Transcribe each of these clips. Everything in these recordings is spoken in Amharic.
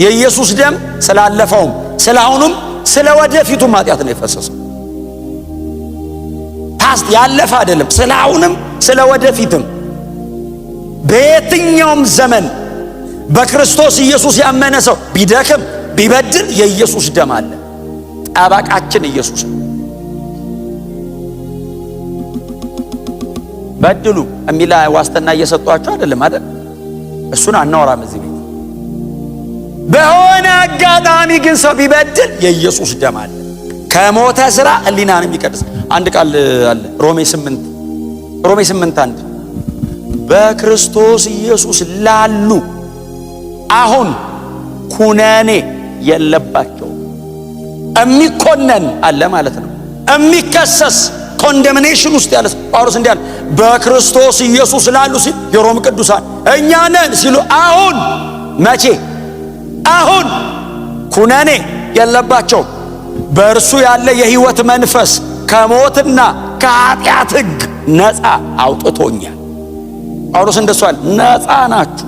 የኢየሱስ ደም ስላለፈውም ስለአሁኑም ስለወደፊቱም ኃጢአት ነው የፈሰሰው። ፓስት ያለፈ አይደለም፣ ስለአሁንም ስለወደፊትም በየትኛውም ዘመን በክርስቶስ ኢየሱስ ያመነ ሰው ቢደክም ቢበድል የኢየሱስ ደም አለ። ጠበቃችን ኢየሱስ ነው። በድሉ እሚላ ዋስትና እየሰጧቸው አይደለም አይደል? እሱን አናወራም እዚህ ቤት። በሆነ አጋጣሚ ግን ሰው ቢበድል የኢየሱስ ደም አለ። ከሞተ ስራ ሕሊናን የሚቀድስ አንድ ቃል አለ። ሮሜ 8:1 በክርስቶስ ኢየሱስ ላሉ አሁን ኩነኔ የለባቸውም። የሚኮነን አለ ማለት ነው። የሚከሰስ ኮንደምኔሽን ውስጥ ያለ ጳውሎስ እንዲህ አለ፣ በክርስቶስ ኢየሱስ ላሉ ሲል የሮም ቅዱሳን እኛ ነን ሲሉ አሁን መቼ? አሁን ኩነኔ የለባቸውም። በእርሱ ያለ የሕይወት መንፈስ ከሞትና ከኃጢአት ሕግ ነፃ አውጥቶኛል። ጳውሎስ እንደሱ አለ፣ ነፃ ናችሁ።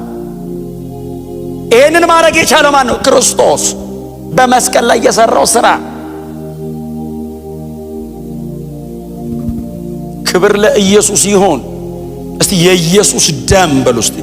ይህንን ማድረግ የቻለው ማን ነው? ክርስቶስ በመስቀል ላይ የሰራው ሥራ። ክብር ለኢየሱስ ይሁን። እስቲ የኢየሱስ ደም በሉ እስቲ